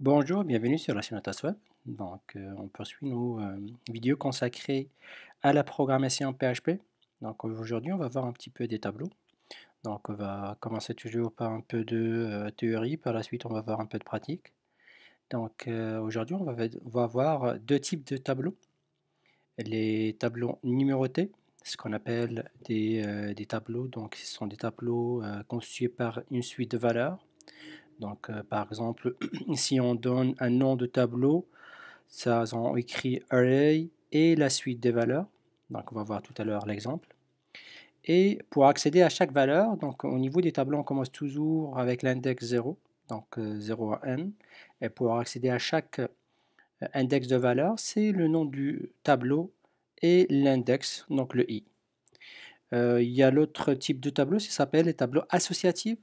Bonjour, bienvenue sur la chaîne AtasWeb. On poursuit nos vidéos consacrées à la programmation PHP. Donc, aujourd'hui, on va voir un petit peu des tableaux. Donc, on va commencer toujours par un peu de théorie, par la suite, on va voir un peu de pratique. Donc, aujourd'hui, on va voir deux types de tableaux. Les tableaux numérotés, ce qu'on appelle des tableaux. Donc, ce sont des tableaux constitués par une suite de valeurs. Donc, par exemple, si on donne un nom de tableau, ça, on écrit array et la suite des valeurs. Donc, on va voir tout à l'heure l'exemple. Et pour accéder à chaque valeur, donc au niveau des tableaux, on commence toujours avec l'index 0, donc 0 à n. Et pour accéder à chaque index de valeur, c'est le nom du tableau et l'index, donc le i. Il y a l'autre type de tableau, ça s'appelle les tableaux associatifs.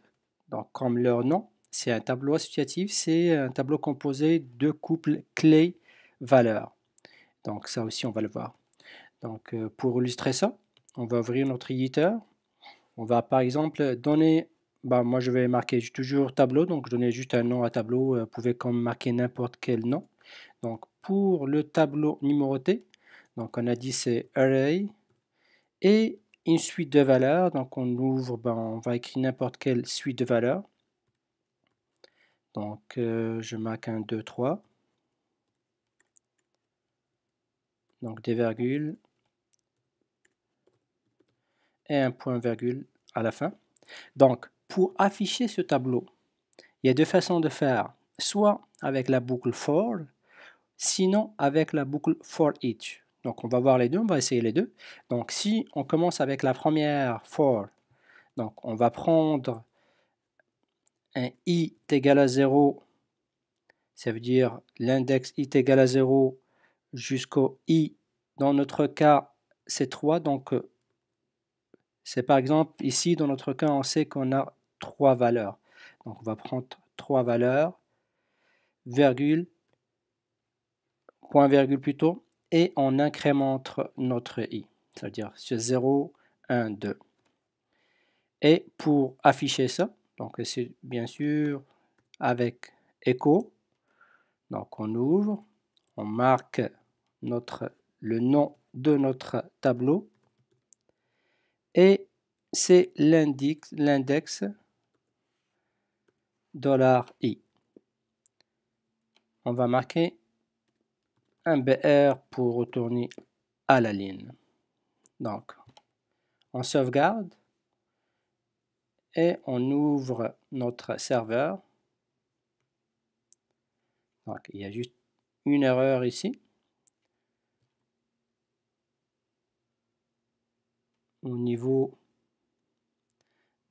Donc, comme leur nom, c'est un tableau associatif, c'est un tableau composé de couples clés-valeurs. Donc, ça aussi, on va le voir. Donc, pour illustrer ça, on va ouvrir notre éditeur. On va par exemple donner, moi je vais marquer toujours tableau, donc je donnais juste un nom à tableau, vous pouvez comme marquer n'importe quel nom. Donc, pour le tableau numéroté, donc on a dit c'est array et une suite de valeurs. Donc, on ouvre, on va écrire n'importe quelle suite de valeurs. Donc, je marque un 2, 3. Donc, des virgules et un point virgule à la fin. Donc, pour afficher ce tableau, il y a deux façons de faire. Soit avec la boucle for, sinon avec la boucle for each. Donc, on va voir les deux, on va essayer les deux. Donc, si on commence avec la première for, donc on va prendre un i est égal à 0, ça veut dire l'index i est égal à 0 jusqu'au i. Dans notre cas, c'est 3. Donc, c'est par exemple ici, dans notre cas, on sait qu'on a 3 valeurs. Donc, on va prendre 3 valeurs, virgule, point virgule plutôt, et on incrémente notre i. Ça veut dire c'est 0, 1, 2. Et pour afficher ça, donc c'est bien sûr avec echo. Donc, on ouvre, on marque le nom de notre tableau et c'est l'index $i. On va marquer un BR pour retourner à la ligne. Donc, on sauvegarde et on ouvre notre serveur. Donc, il y a juste une erreur ici. Au niveau,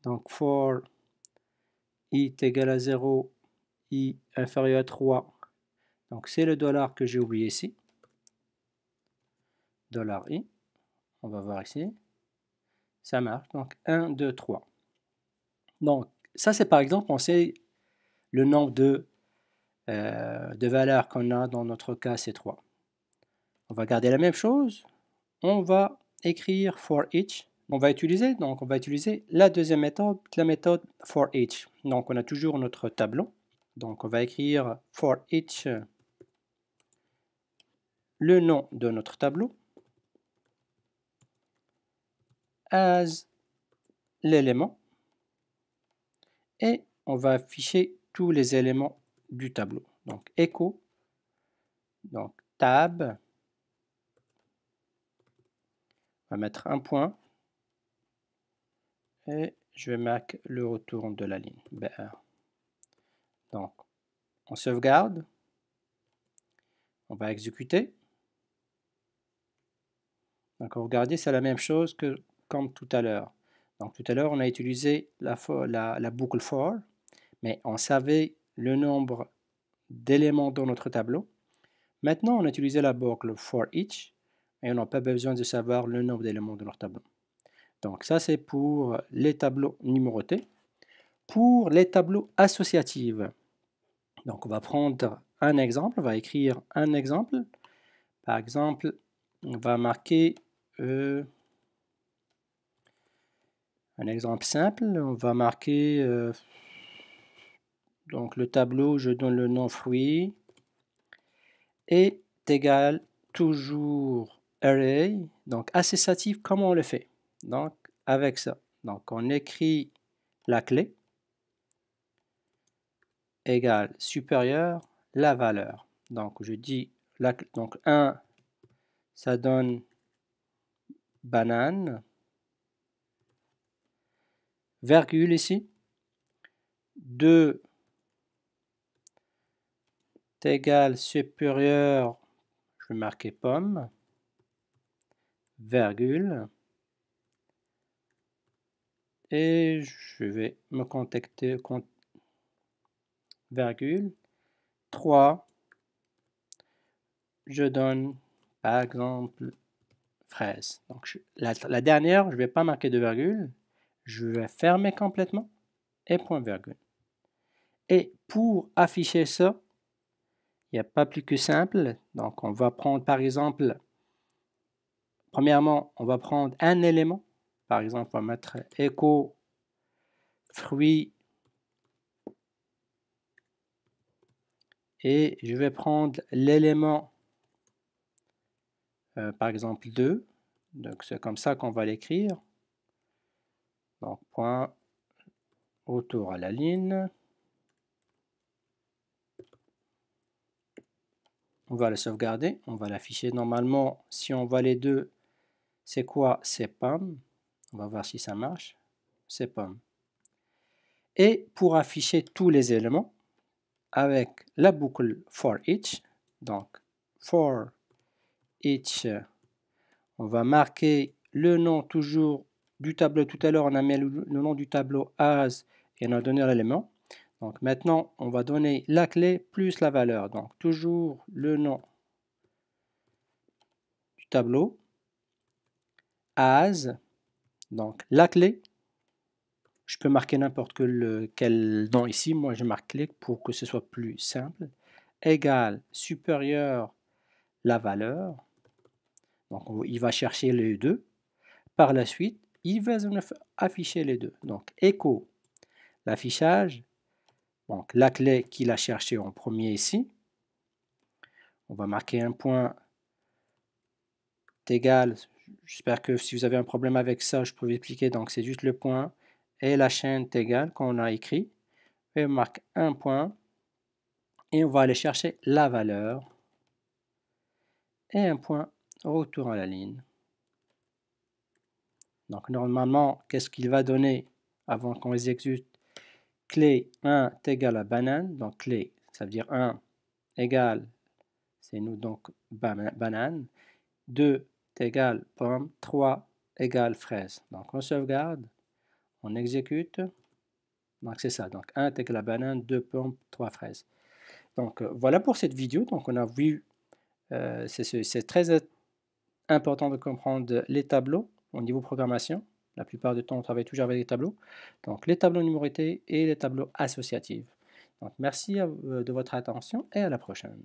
donc, for i est égal à 0, i inférieur à 3. Donc, c'est le dollar que j'ai oublié ici. $i. On va voir ici. Ça marche. Donc, 1, 2, 3. Donc, ça, c'est par exemple, on sait le nombre de valeurs qu'on a. Dans notre cas, c'est 3. On va garder la même chose. On va écrire for each. On va utiliser la deuxième méthode, la méthode for each. Donc, on a toujours notre tableau. Donc, on va écrire for each le nom de notre tableau as l'élément et on va afficher tous les éléments du tableau. Donc, echo, donc tab, on va mettre un point et je vais marquer le retour de la ligne BR. Donc, on sauvegarde, on va exécuter. Donc, regardez, c'est la même chose que comme tout à l'heure. Donc, tout à l'heure, on a utilisé la boucle for, mais on savait le nombre d'éléments dans notre tableau. Maintenant, on a utilisé la boucle for each et on n'a pas besoin de savoir le nombre d'éléments de notre tableau. Donc, ça, c'est pour les tableaux numérotés. Pour les tableaux associatifs, donc on va prendre un exemple, on va écrire un exemple. Par exemple, on va marquer un exemple simple, on va marquer Donc le tableau, je donne le nom fruit est égal toujours array, donc associatif, comment on le fait? Donc avec ça, donc on écrit la clé égale supérieur la valeur. Donc je dis donc 1 ça donne banane, virgule ici, 2 est égal supérieur, je vais marquer pomme, virgule, et je vais me contacter, virgule, 3, je donne par exemple fraise. Donc la dernière, je ne vais pas marquer de virgule, je vais fermer complètement et point virgule. Et pour afficher ça, il n'y a pas plus que simple. Donc on va prendre par exemple, premièrement, on va prendre un élément. Par exemple, on va mettre écho fruit et je vais prendre l'élément par exemple 2. Donc c'est comme ça qu'on va l'écrire. Donc point autour à la ligne. On va le sauvegarder, on va l'afficher. Normalement, si on voit les deux, c'est quoi? C'est pomme. On va voir si ça marche. C'est pomme. Et pour afficher tous les éléments, avec la boucle for each, donc for each, on va marquer le nom toujours du tableau. Tout à l'heure, on a mis le nom du tableau as et on a donné l'élément. Donc maintenant, on va donner la clé plus la valeur. Donc toujours le nom du tableau, as, donc la clé. Je peux marquer n'importe quel nom ici. Moi, je marque clé pour que ce soit plus simple. Égale supérieur la valeur. Donc, il va chercher les deux. Par la suite, il va afficher les deux. Donc, écho l'affichage. Donc, la clé qu'il a cherché en premier ici. On va marquer un point égal. J'espère que si vous avez un problème avec ça, je peux vous expliquer. Donc, c'est juste le point et la chaîne égale qu'on a écrit. Et on marque un point. Et on va aller chercher la valeur. Et un point retour à la ligne. Donc, normalement, qu'est-ce qu'il va donner avant qu'on exécute? Clé 1 est égal à banane. Donc, clé, ça veut dire 1 égale, c'est nous donc banane. 2 est égal pomme. 3 égale fraise. Donc, on sauvegarde, on exécute. Donc, c'est ça. Donc, 1 est égal à banane, 2 pommes, 3 fraises. Donc, voilà pour cette vidéo. Donc, on a vu, c'est très important de comprendre les tableaux au niveau programmation. La plupart du temps, on travaille toujours avec des tableaux. Donc, les tableaux numérotés et les tableaux associatifs. Donc, merci de votre attention et à la prochaine.